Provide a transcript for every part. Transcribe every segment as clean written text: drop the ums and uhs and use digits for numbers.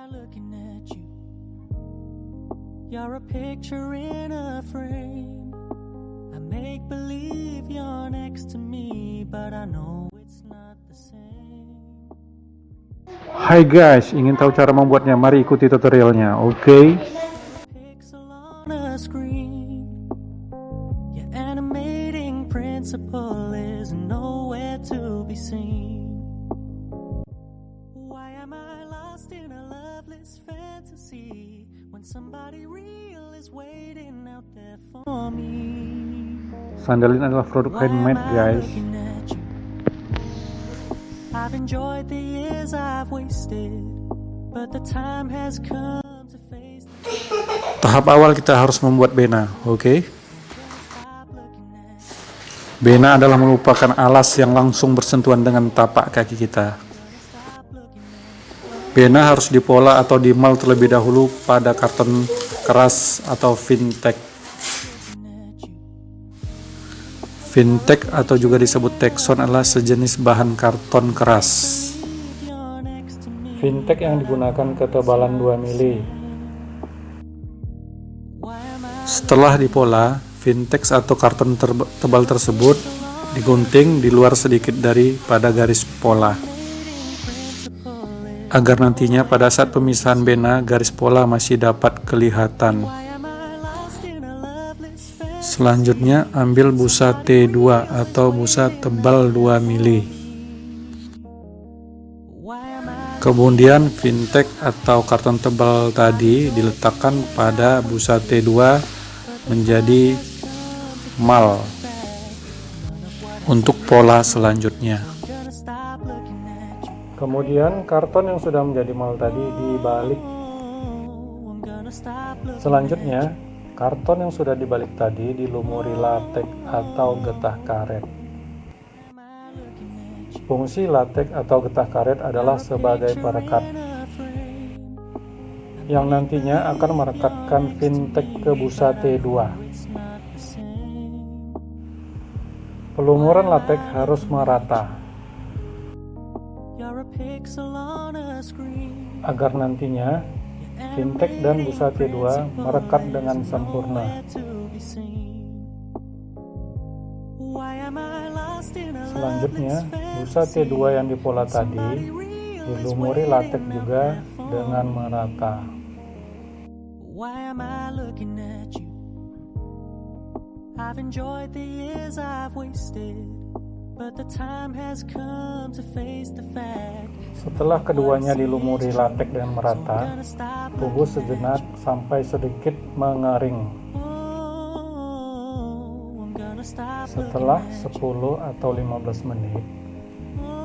looking at you? You're a picture in a frame. I make believe you're next to me, but I know it's not the same. Hai guys, ingin tahu cara membuatnya? Mari ikuti tutorialnya, oke? Pixel on a screen. Your animating principle is nowhere to be seen. Why am I lost in a loveless fantasy when somebody real is waiting out there for me? Sandalin adalah produk handmade guys. I've enjoyed the years I've wasted, but the time has come to face. Tahap awal kita harus membuat bena, oke? Bena adalah merupakan alas yang langsung bersentuhan dengan tapak kaki kita. Bena harus dipola atau dimal terlebih dahulu pada karton keras atau vintek. Vintek atau juga disebut Texon adalah sejenis bahan karton keras. Vintek yang digunakan ketebalan 2 mili. Setelah dipola, Vintex atau karton tebal tersebut digunting di luar sedikit daripada garis pola, agar nantinya pada saat pemisahan bena garis pola masih dapat kelihatan. Selanjutnya ambil busa T2 atau busa tebal 2 mili. Kemudian Vintek atau karton tebal tadi diletakkan pada busa T2 menjadi mal untuk pola selanjutnya. Kemudian karton yang sudah menjadi mal tadi dibalik. Selanjutnya karton yang sudah dibalik tadi dilumuri latex atau getah karet. Fungsi latex atau getah karet adalah sebagai perekat yang nantinya akan merekatkan Vintek ke busa T2. Pelumuran latex harus merata agar nantinya Vintek dan busa T2 merekat dengan sempurna. Selanjutnya, busa T2 yang dipola tadi dilumuri latex juga dengan merata. Setelah keduanya dilumuri latex dengan merata, tunggu sejenak sampai sedikit mengering. Setelah 10 atau 15 menit,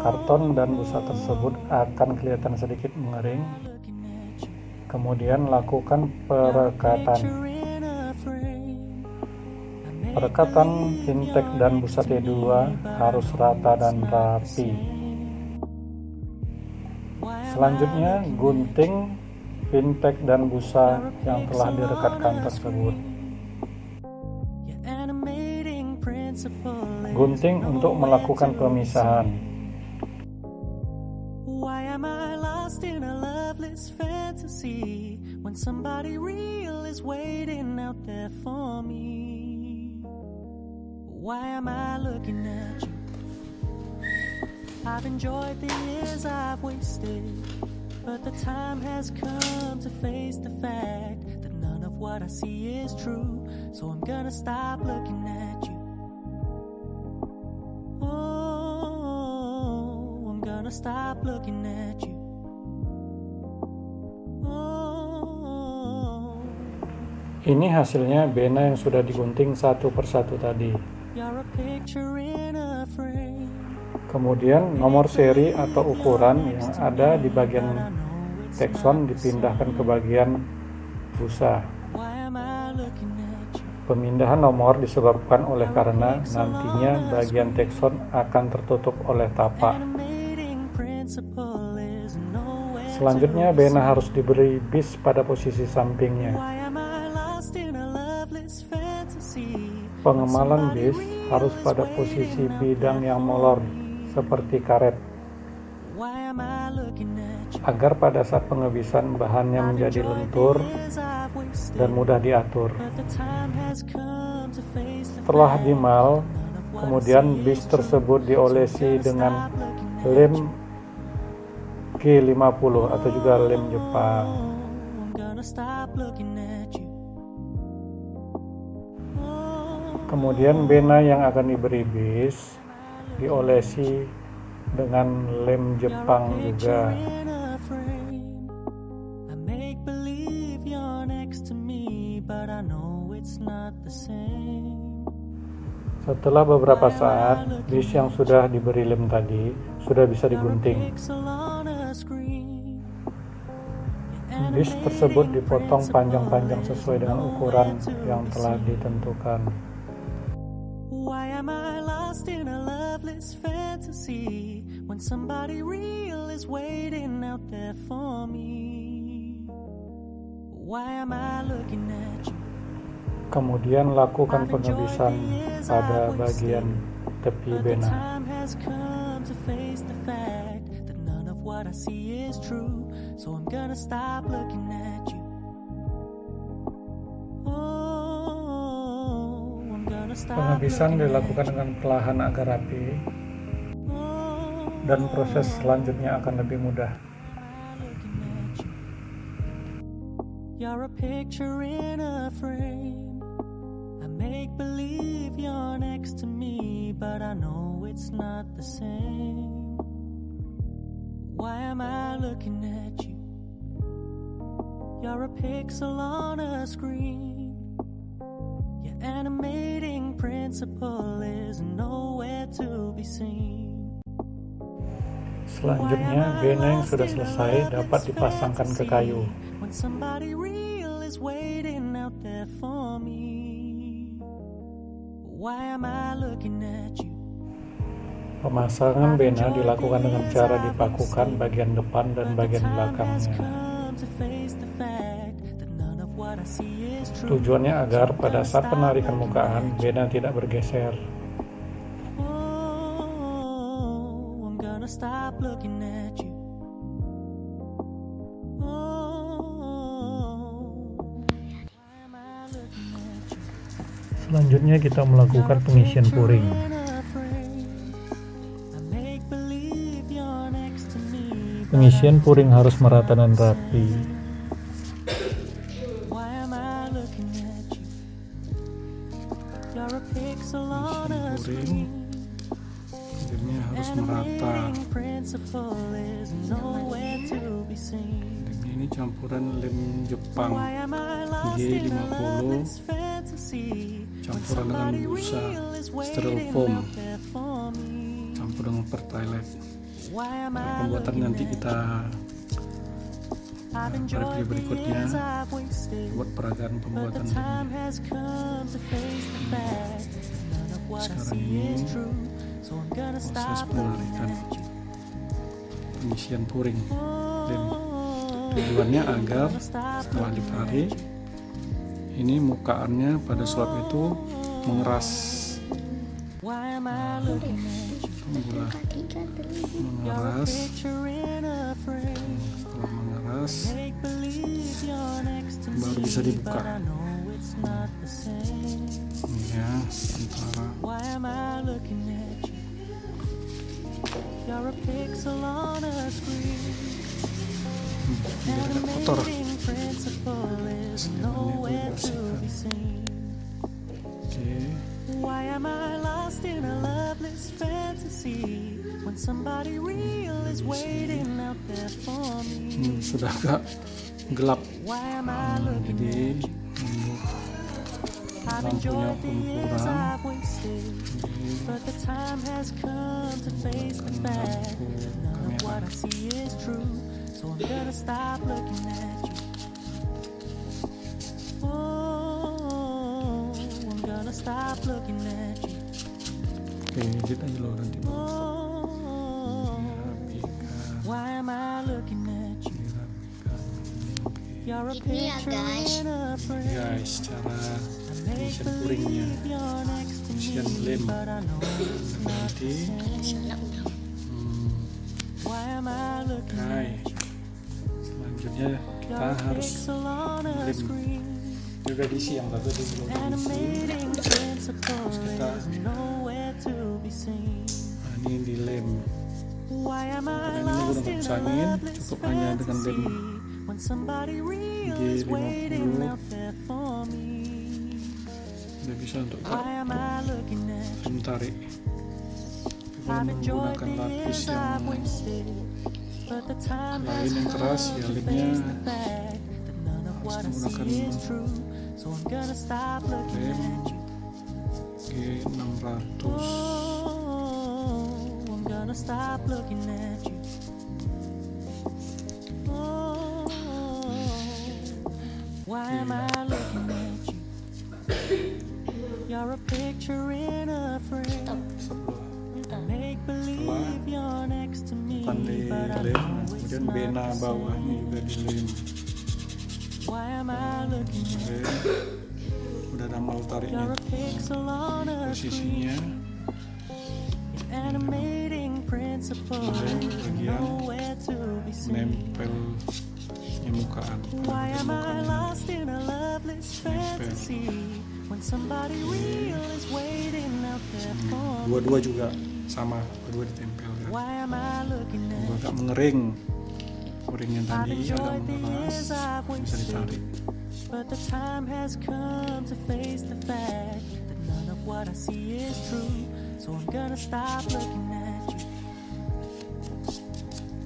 karton dan busa tersebut akan kelihatan sedikit mengering. Kemudian lakukan perekatan. Perekatan Vintek dan busa T2 harus rata dan rapi. Selanjutnya, gunting Vintek dan busa yang telah direkatkan tersebut. Gunting untuk melakukan pemisahan. Why am I lost in a loveless fantasy when somebody real is waiting out there for me? Why am I looking at you? I've enjoyed the years I've wasted, but the time has come to face the fact that none of what I see is true. So I'm gonna stop looking at you. Oh, I'm gonna stop looking at you. Oh. Ini hasilnya bena yang sudah digunting satu persatu tadi. Kemudian nomor seri atau ukuran yang ada di bagian Texon dipindahkan ke bagian busa. Pemindahan nomor disebabkan oleh karena nantinya bagian Texon akan tertutup oleh tapak. Selanjutnya bena harus diberi bis pada posisi sampingnya. Pengemalan bis harus pada posisi bidang yang molor seperti karet. agar pada saat pengebisan bahannya menjadi lentur dan mudah diatur. Setelah dimal, kemudian bis tersebut diolesi dengan lem G50 atau juga lem Jepang. Kemudian bena yang akan diberi bis diolesi dengan lem Jepang juga. Setelah beberapa saat, bis yang sudah diberi lem tadi sudah bisa digunting. Bis tersebut dipotong panjang-panjang sesuai dengan ukuran yang telah ditentukan. Why am I lost in a loveless fantasy when somebody real is waiting out there for me? Why am I looking at you? Kemudian lakukan pengebisan pada bagian tepi bena. Pengebisan dilakukan dengan perlahan agar rapi, dan proses selanjutnya akan lebih mudah. You're a picture in a frame. I make believe you're next to me, but I know it's not the same. Why am I looking at you? You're a pixel on a screen. Your animating principle is nowhere to be seen. Selanjutnya, bena yang sudah selesai dapat dipasangkan ke kayu. Somebody real is waiting out there for me. Why am I looking at you? Pemasangan bena dilakukan dengan cara dipakukan bagian depan dan bagian belakangnya. Tujuannya agar pada saat penarikan mukaan, bena tidak bergeser. I'm gonna stop looking at you. Selanjutnya kita melakukan pengisian puring. Pengisian puring harus merata dan rapi. Pengisian puring puringnya harus merata. Lemnya ini campuran lem Jepang G50 campuran dengan busa styrofoam campur dengan pertalite. Pembuatan nanti kita pada video berikutnya buat peragaan pembuatan lemnya. Sekarang ini proses penarikan pengisian puring lem. Tujuannya agar setelah ditarik ini mukaannya pada suap itu mengeras. Mengeras. Setelah mengeras baru bisa dibuka. Ya, sementara. Biar agak kotor. Why am I lost in a loveless fantasy when somebody real is waiting out there for me? Sudah agak gelap. Jadi lampunya pun kurang. But the time has come to face the fact none of what I see is true. So I'm gonna stop looking at you. Oh, I'm gonna stop looking at you. Oke, edit aja loh nanti. Why am I looking at you? You're a picture in a frame. Guys, cara pengisian puringnya, pengisian lem nanti. Why am I looking Hai. at you? Akhirnya kita harus lem. Juga diisi yang tadi belum diisi. Terus kita ini dilem. Dan ini udah nggak usangin, cukup hanya dengan lem G50 udah bisa untuk lem tarik. Kalau menggunakan lapis yang lain yang keras, ya lemnya harus menggunakan lem G600. Stop looking at you. Oh, why am I looking at you? You're a picture in a frame. I make believe you're next to me, but I know it's kemudian not bena the bawahnya same. juga dilem. Why am I looking at you? Udah ada mal tariknya, You're a pixel on a posisinya animating principle is nowhere to be seen. nempel nyemukaan. Why am I lost in a loveless fantasy when somebody real is waiting out there for me? Dua-dua juga sama, kedua ditempel ya. Why am I looking Gua at agak mengering, kuringnya I've tadi agak enjoyed the mengeras, years I've bisa ditarik. wasted, but the time has come to face the fact that none of what I see is true. So I'm gonna stop looking at you.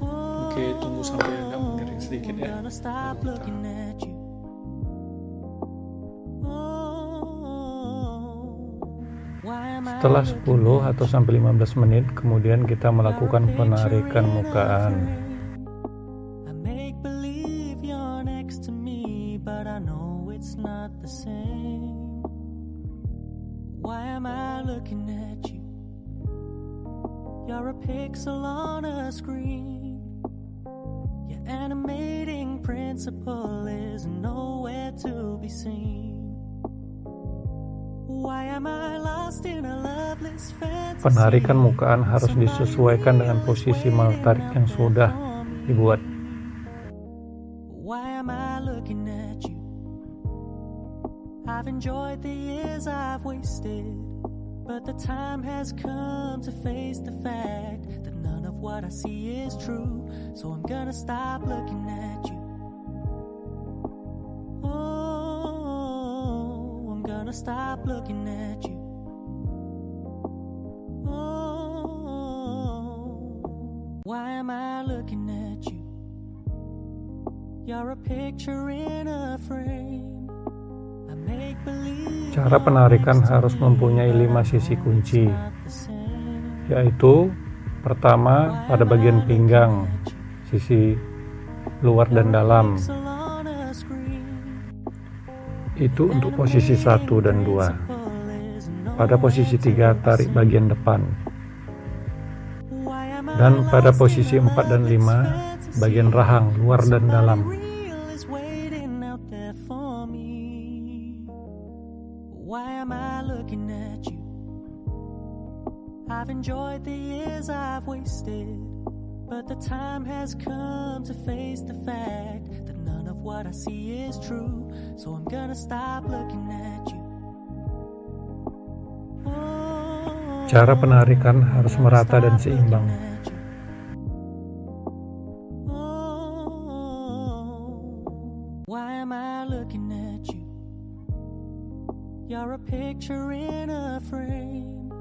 Oke, tunggu sampai agak mengering sedikit I'm ya. gonna stop looking at you. Why am I Setelah 10 atau sampai 15 menit, kemudian kita melakukan penarikan mukaan. I make believe you're next to me, but I know it's not the same. Why am I looking at you? You're a pixel on a screen. Your animating principle is nowhere to be seen. Why am I lost in a loveless fantasy? Penarikan mukaan harus disesuaikan dengan posisi mal tarik yang sudah dibuat. Why am I looking at you? I've enjoyed the years I've wasted, but the time has come to face the fact that none of what I see is true. So I'm gonna stop looking at you. Oh, I'm gonna stop looking at you. Oh, why am I looking at you? You're a picture in a frame. I make believe. Cara penarikan harus mempunyai 5 sisi kunci, yaitu pertama pada bagian pinggang, sisi luar dan dalam. Itu untuk posisi 1 dan 2. Pada posisi 3 tarik bagian depan. Dan pada posisi 4 dan 5 bagian rahang luar dan dalam. Why am I looking at you? I've enjoyed the years I've wasted, but the time has come to face the fact that none of what I see is true. So I'm gonna stop looking at you. Oh, Cara penarikan harus merata dan seimbang. Why am I looking at you? You're a picture in a frame.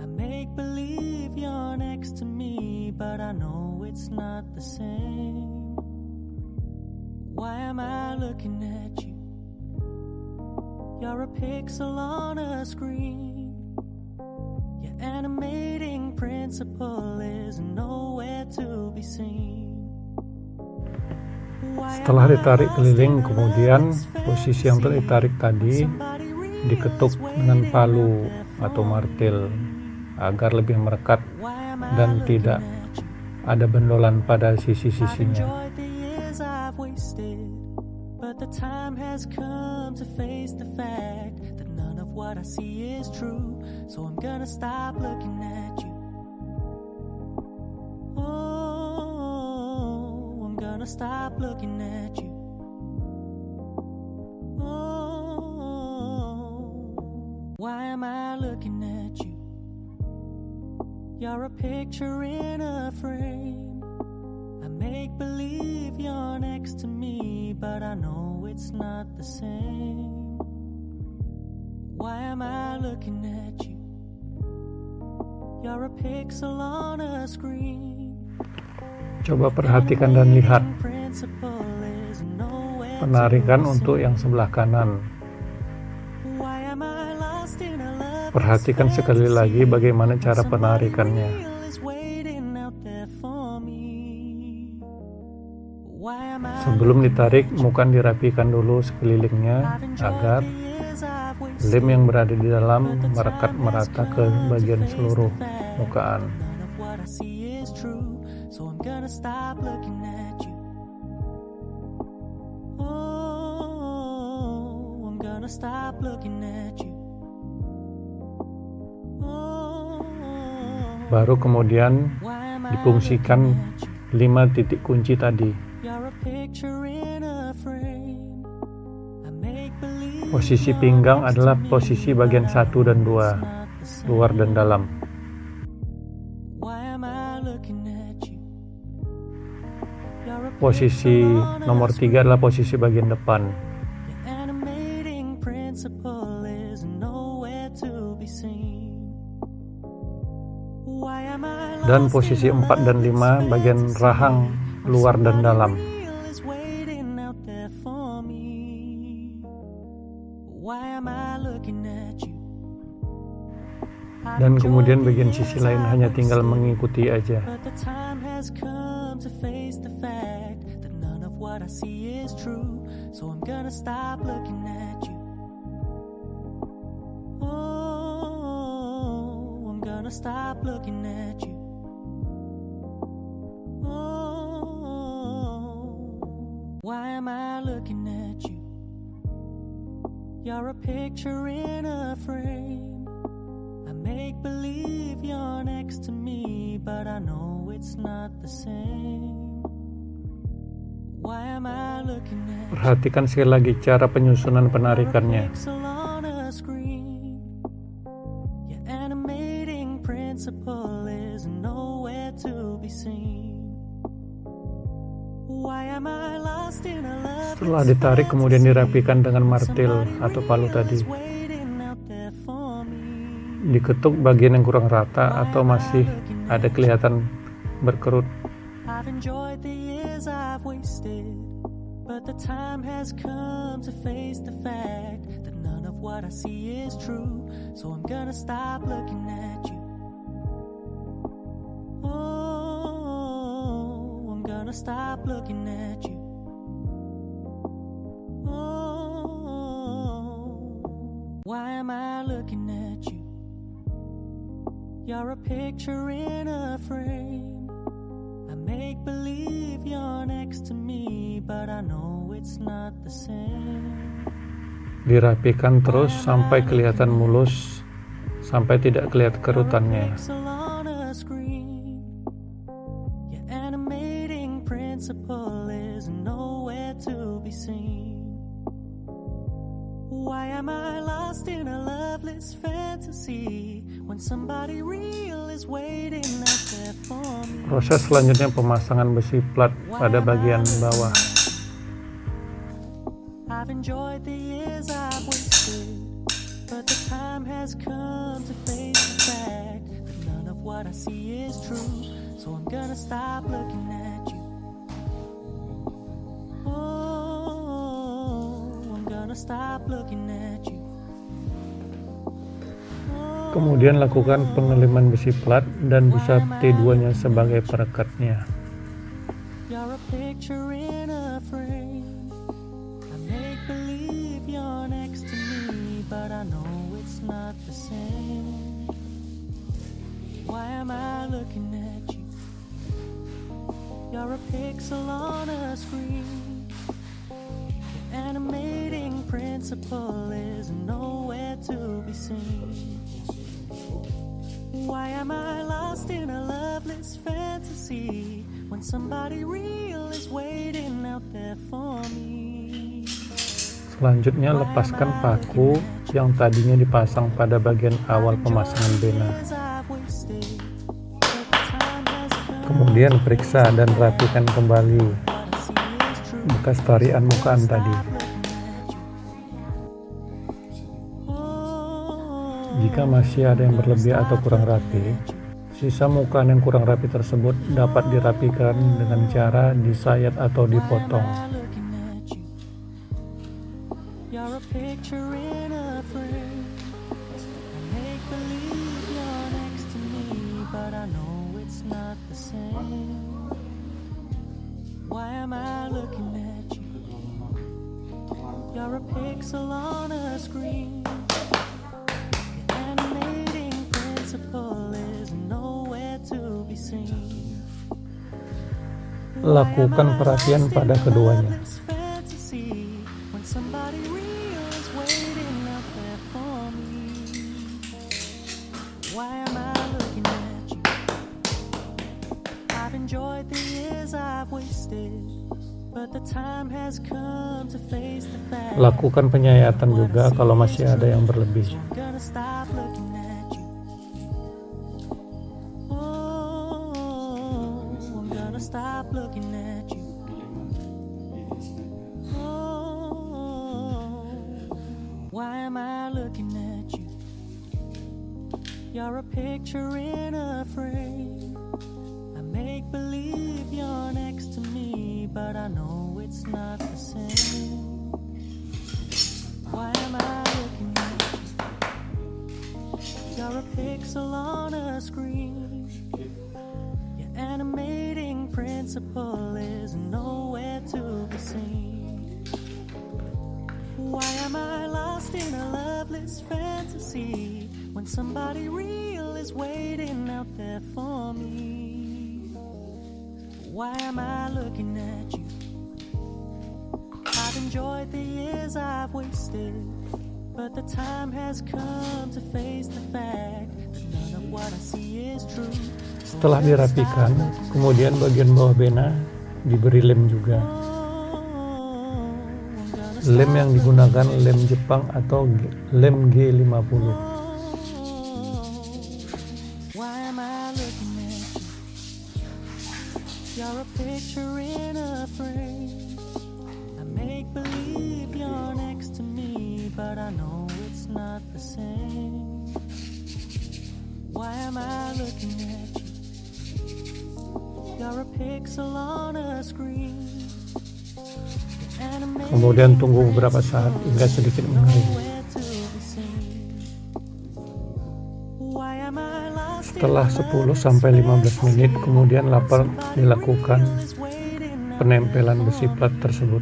I make believe you're next to me, but I know it's not the same. Why am I looking at you? You're a pixel on a screen. Your animating principle is nowhere to be seen. Setelah ditarik keliling, kemudian posisi yang telah ditarik tadi diketuk dengan palu atau martil agar lebih merekat dan tidak ada bendolan pada sisi-sisinya. But the time has come to face the fact that none of what I see is true. So I'm gonna stop looking at you. Oh, I'm gonna gonna stop looking at you. Oh, why am I looking at you? You're a picture in a frame. I make believe you're next to me, but I know it's not the same. Why am I looking at you? You're a pixel on a screen. Coba perhatikan dan lihat penarikan untuk yang sebelah kanan. Perhatikan sekali lagi bagaimana cara penarikannya. Sebelum ditarik, mukan dirapikan dulu sekelilingnya agar lem yang berada di dalam merekat merata ke bagian seluruh mukaan. Baru kemudian difungsikan 5 titik kunci tadi. Posisi pinggang adalah posisi bagian 1 dan 2, luar dan dalam. Posisi nomor 3 adalah posisi bagian depan. Dan posisi 4 dan 5 bagian rahang luar dan dalam. Dan kemudian bagian sisi lain hanya tinggal mengikuti aja. Why am I looking at you? You're a picture in a frame. I make believe you're next to me, but I know it's not the same. Why am I looking at you? Perhatikan sekali lagi cara penyusunan penarikannya. Your animating principle is nowhere to be seen. Why am I lost in a love? Setelah ditarik kemudian dirapikan dengan martil atau palu tadi. Diketuk bagian yang kurang rata atau masih ada kelihatan berkerut. I've enjoyed the years I've wasted, but the time has come to face the fact that none of what I see is true. So I'm gonna stop looking at you. Oh, I'm gonna stop looking at you. Oh, why am I looking at you? You're a picture in a frame. I make believe you're next to me, but I know it's not the same. Dirapikan terus sampai kelihatan mulus, sampai tidak kelihatan kerutannya. Your animating principle is nowhere to be seen. Why am I lost in a loveless fantasy when somebody real is waiting out there for me? Proses selanjutnya pemasangan besi plat pada bagian bawah. I've enjoyed the years I've wasted, but the time has come to face the fact that none of what I see is true. So I'm gonna stop looking at you. Oh, I'm gonna stop looking at you. Kemudian lakukan pengeliman besi plat dan busa T2-nya sebagai perekatnya. You're a picture in a frame. I make believe you're next to me, but I know it's not the same. Why am I looking at you? You're a pixel on a screen. Your animating principle is nowhere to be seen. Why am I lost in a loveless fantasy when when somebody real is waiting out there for me. Selanjutnya, lepaskan paku yang tadinya dipasang pada bagian awal pemasangan bena. Kemudian periksa dan rapikan kembali bekas tarian mukaan tadi. Jika masih ada yang berlebih atau kurang rapi, sisa mukaan yang kurang rapi tersebut dapat dirapikan dengan cara disayat atau dipotong. You're a picture in a frame. I make believe you're next to me, but I know it's not the same. Why am I looking at you? You're a pixel on a screen. The animating principle is nowhere to be seen. Lakukan perhatian pada keduanya. Somebody real is waiting out there for me. Why am I looking at you? I've enjoyed the years I've wasted, but the time has come to face the fact. Lakukan penyayatan juga kalau masih ada yang berlebih. I'm gonna stop looking at you. Oh, I'm gonna stop looking at you. Why am I looking at you? You're a picture in a frame. I make believe you're next to me, but I know it's not the same. Why am I looking at you? You're a pixel on a screen. Your animating principle is nowhere to be seen. Why am I lost in a loveless fantasy when somebody real is waiting out there for me? Why am I looking at you? I've enjoyed the years I've wasted, but the time has come to face the fact that none of what I see is true. Setelah dirapikan, kemudian bagian bawah bena diberi lem juga. Lem yang digunakan lem Jepang atau lem G50. Why am I looking at you? You're a picture in a frame. I make believe you're next to me, but I know it's not the same. Why am I looking at you? You're a pixel on a screen. Kemudian tunggu beberapa saat hingga sedikit mengering. Setelah 10-15 menit kemudian dilakukan penempelan besi plat tersebut.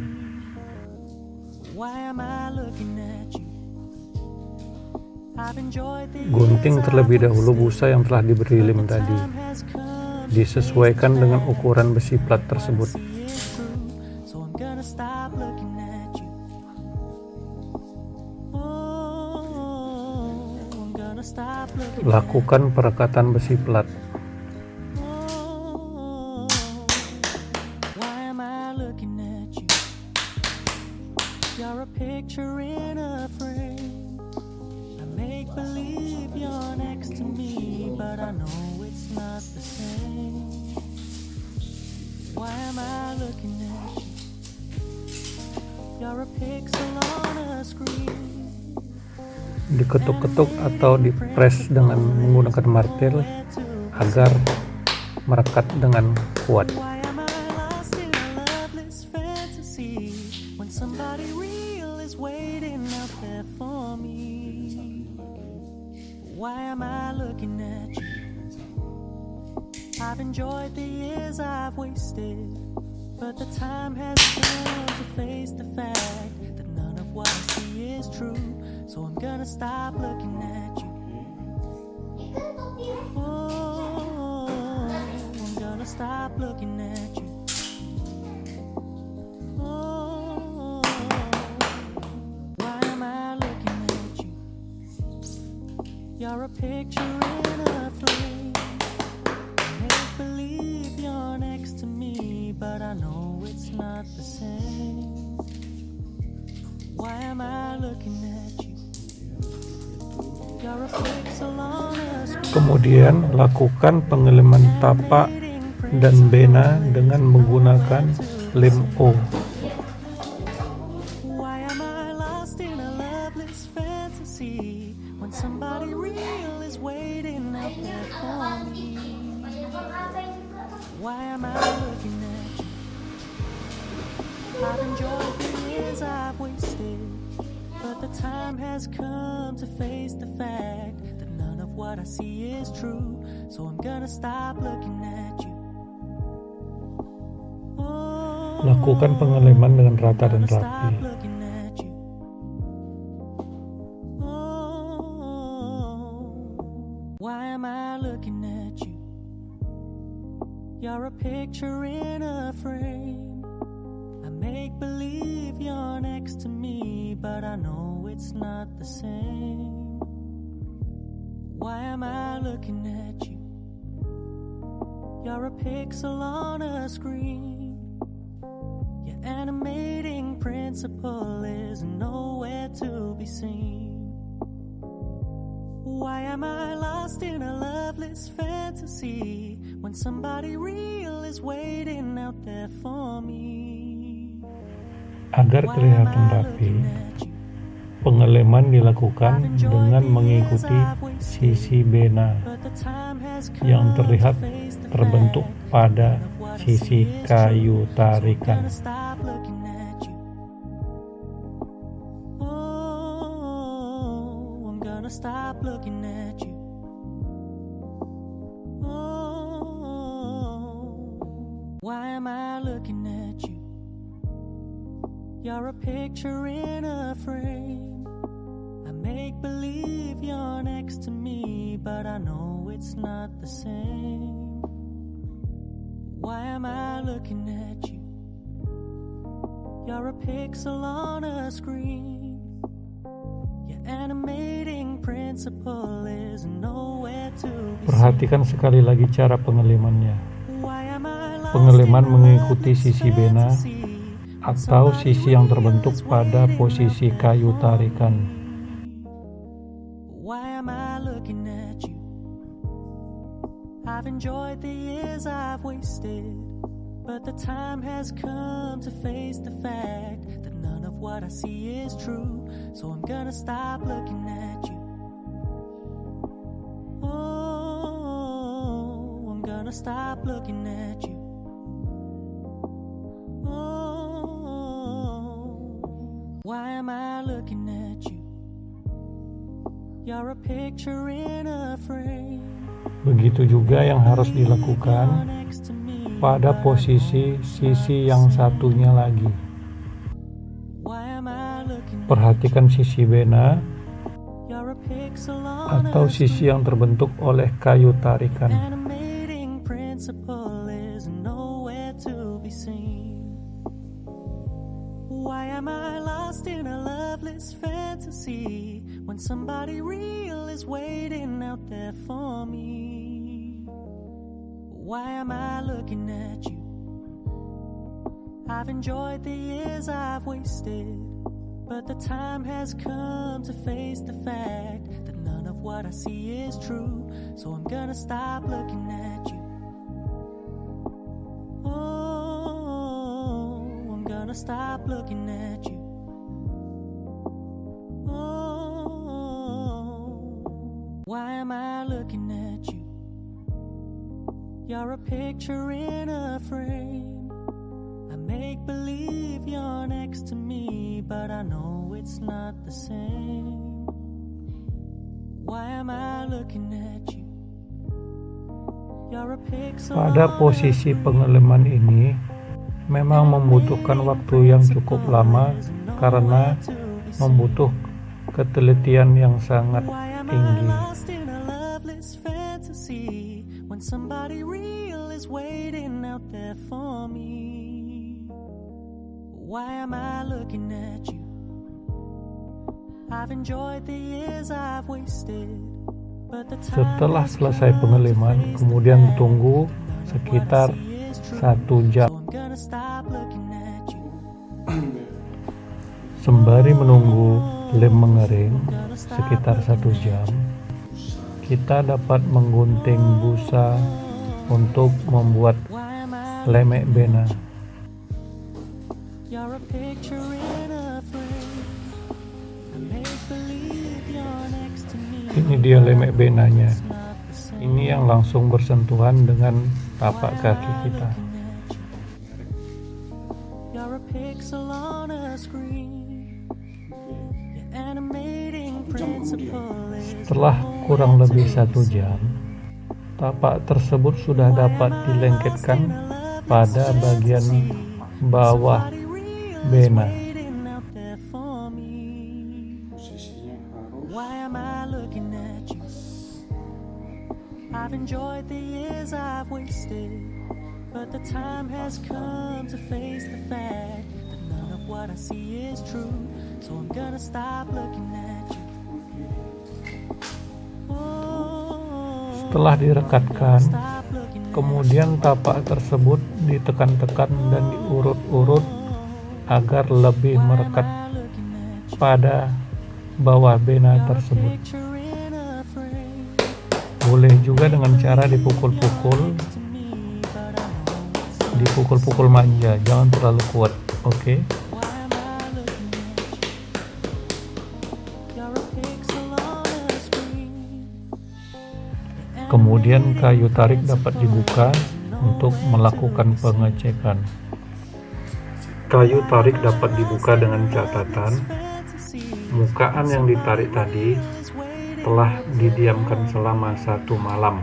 Gunting terlebih dahulu busa yang telah diberi lem tadi. Disesuaikan dengan ukuran besi plat tersebut. Lakukan perekatan besi plat. Why am I looking at you? You're a picture in a frame. I make believe you're next to me, but I know it's not the same. Why am I looking at you? You're a pixel on a screen. Diketuk-ketuk atau dipres dengan menggunakan martil agar merekat dengan kuat. Why am I lost in a loveless fantasy when somebody real is waiting out there for me? Why am I looking at you? I've enjoyed the years I've wasted, but the time has come to face the fact that none of what I see is true. So I'm gonna stop looking at you. Oh, I'm gonna stop looking at you. Oh, why am I looking at you? You're a picture in a frame. Make believe you're next to me, I looking at you? You're a pixel on a screen. Kemudian lakukan pengeleman tapak dan bena dengan menggunakan lem O. Why am I lost in a loveless fantasy when somebody real is waiting out there for me? Why am I looking at you? I've enjoyed the years I've wasted, but the time has come to face the fact that none of what I see is true. So I'm gonna stop looking at you. Lakukan pengeleman dengan rata dan Stop rapi. looking at you. Why am I looking at you? You're a picture in a frame. I make believe you're next to me, but I know it's not the same. Why am I looking at you? You're a pixel on a screen. Your animating principle is nowhere to be seen. Why am I lost in a loveless fantasy when somebody real is waiting out there for me? Agar kelihatan rapi, pengeleman dilakukan dengan mengikuti sisi bena yang terlihat terbentuk pada sisi kayu tarikan. Stop looking at you. Why am I looking at you? You're a picture in a frame. I make believe you're next to me, but I know it's not the same. Why am I looking at you? You're a pixel on a screen. Your animating principle is nowhere to be seen. Perhatikan sekali lagi cara pengelemannya. Why am I lost Pengeleman in a mengikuti loveless sisi bena fantasy atau sisi yang terbentuk pada posisi kayu tarikan. Why am I looking at you? I've enjoyed the years I've wasted, but the time has come to face the fact that none of what I see is true. So I'm gonna stop looking at you. Oh, I'm gonna stop looking at you. Why am I looking at you? You're a picture in a frame. Begitu juga yang harus dilakukan pada posisi sisi yang satunya lagi. Why am I looking Perhatikan sisi bena You're a pixel on atau sisi yang terbentuk oleh kayu tarikan. animating principle is nowhere to be seen. Why am I lost in a loveless fantasy when somebody real is waiting out there for me? Why am I looking at you? I've enjoyed the years I've wasted, but the time has come to face the fact that none of what I see is true. So I'm gonna stop looking at you. Oh, I'm gonna stop looking at you. Oh, why am I looking at you? You're a picture in a frame. I make believe you're next to me, but I know it's not the same. Why am I looking at you? You're a pixel Pada posisi pengeleman ini memang membutuhkan waktu yang cukup lama karena membutuh ketelitian yang sangat tinggi. lost in a loveless fantasy when somebody real is waiting out there for me? Why am I looking at you? I've enjoyed the years I've wasted, but the time Setelah has selesai come to pengeleman, face the kemudian fact tunggu that none of sekitar what I see is true. 1 jam. So I'm gonna stop looking at you. Sembari menunggu, lem mengering sekitar 1 jam, kita dapat menggunting busa untuk membuat lemek bena. You're a picture in a frame. I make believe you're next to me. Ini dia lemek benanya. Ini yang langsung bersentuhan dengan tapak kaki kita. You're a pixel on a screen. Your animating principle is Setelah kurang lebih 1 jam, tapak tersebut sudah dapat dilengketkan pada bagian bawah bena. waiting out there for me. Why am I looking at you? I've enjoyed the years I've wasted, but the time has come to face the fact that none of what I see is true. So I'm gonna stop looking at you. Oh, Setelah direkatkan, stop looking at kemudian tapak tersebut ditekan-tekan dan diurut-urut agar lebih merekat looking at pada bawah bena tersebut. picture in a frame. Boleh juga dengan cara dipukul-pukul, To me, but I know it's dipukul-pukul manja, jangan terlalu kuat, oke? why am I looking at you? You're a pixel on a screen. Kemudian kayu tarik dapat dibuka untuk melakukan pengecekan. Kayu tarik dapat dibuka dengan catatan mukaan yang ditarik tadi telah didiamkan selama 1 malam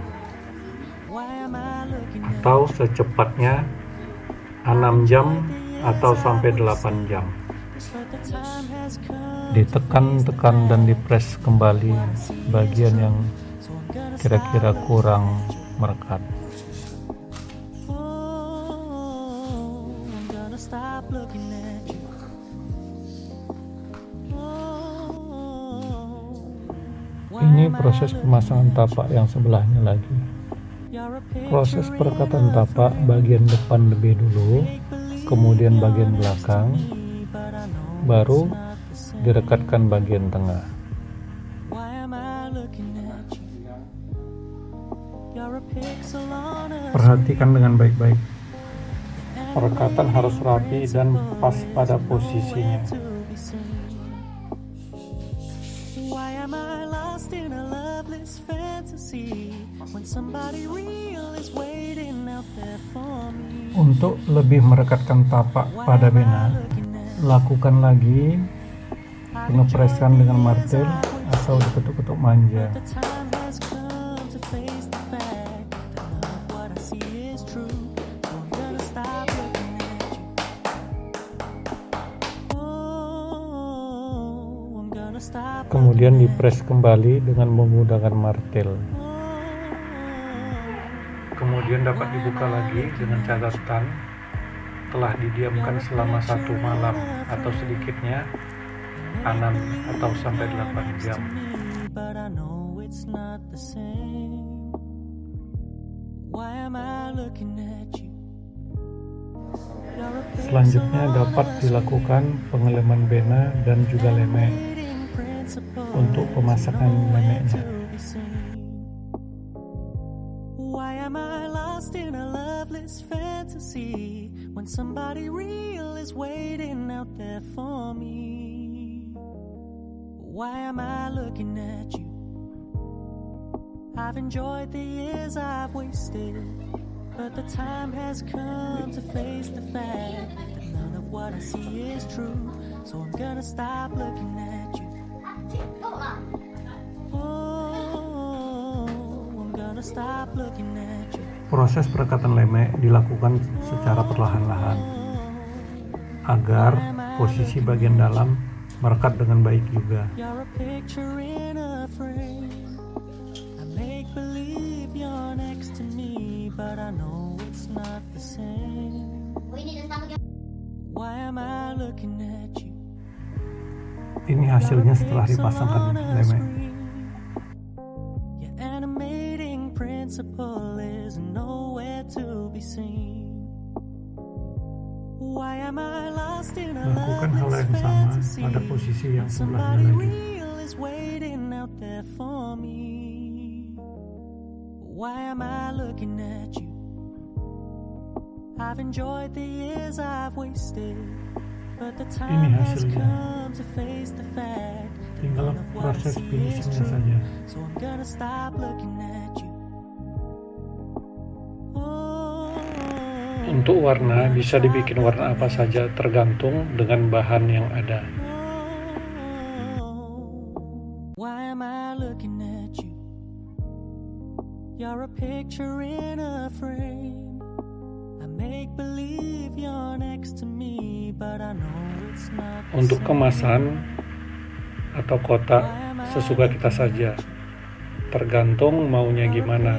Why am I looking at atau secepatnya 6 jam atau sampai 8 jam. but the time has come. Ditekan-tekan dan dipres kembali bagian yang So I'm gonna kira-kira kurang merekat. I'm gonna stop looking at you. Ini proses pemasangan tapak yang sebelahnya lagi. You're a Proses perekatan tapak bagian depan lebih dulu, kemudian bagian belakang, but I know baru direkatkan bagian tengah. why am I looking at you? You're a pixel on a Perhatikan dengan baik-baik. Perekatan harus rapi dan pas pada posisinya. to be seen. Why am I lost in a loveless fantasy when somebody real is waiting out there for me? Untuk lebih merekatkan tapak pada bena, lakukan lagi pengepresan dengan martel atau diketuk-ketuk manja. The time has come to face the fact that none of what I see is true. So I'm gonna stop looking at you. Oh, I'm gonna stop. Kemudian dipres kembali dengan menggunakan martel. Kemudian dapat dibuka lagi dengan catatan telah didiamkan selama 1 malam atau sedikitnya 6 atau sampai 8 jam. But I know it's not the same. Why am I looking at you? You're a Selanjutnya dapat dilakukan pengeleman bena dan juga lemek fading principle untuk pemasangan lemeknya. to be seen. Why am I lost in a loveless fantasy when somebody real is waiting out there for me? Why am I looking at you? I've enjoyed the years I've wasted, but the time has come to face the fact that none of what I see is true. So I'm gonna stop looking at you. Oh, I'm gonna stop looking at you. Proses perekatan lemek dilakukan secara perlahan-lahan agar posisi bagian dalam merekat dengan baik juga. You're a picture in a frame. I make believe you're next to me, but I know it's not the same. Why am I looking at you? Ini hasilnya setelah dipasangkan lemek. Your animating principle is nowhere to be seen. Why am I lost in a Lakukan hal yang sama pada posisi yang sebelahnya lagi. Why am I looking at you? I've enjoyed the years I've wasted, but the time has come to face the fact. Tinggal proses finishingnya saja. So I'm gonna stop looking at you. Untuk warna bisa dibikin warna apa saja tergantung dengan bahan yang ada. Why am I looking at you? You're a picture in a frame. I make believe you're next to me, but I know it's not. Untuk kemasan atau kotak sesuka kita saja, tergantung maunya gimana.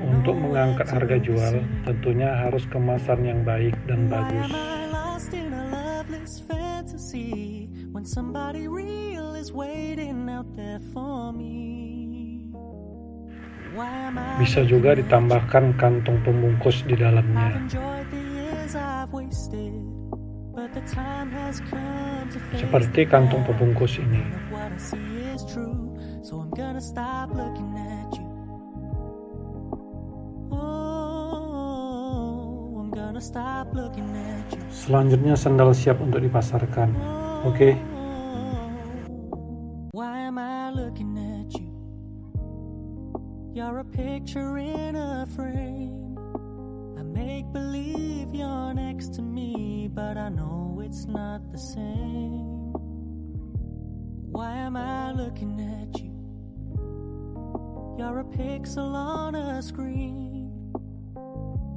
Untuk mengangkat harga jual, tentunya harus kemasan yang baik dan bagus. Bisa juga ditambahkan kantong pembungkus di dalamnya. Seperti kantong pembungkus ini. Selanjutnya sandal siap untuk dipasarkan. Oke. Why am I looking at you? You're a picture in a frame. I make believe you're next to me, but I know it's not the same. Why am I looking at you? You're a pixel on a screen.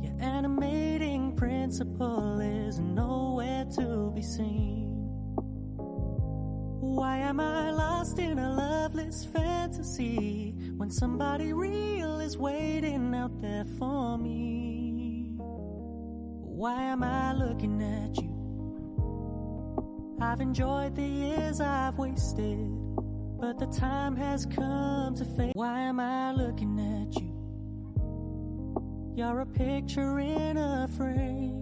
Your animating principle is nowhere to be seen. Why am I lost in a loveless fantasy when somebody real is waiting out there for me? Why am I looking at you? I've enjoyed the years I've wasted, but the time has come to fade. Why am I looking at you? You're a picture in a frame.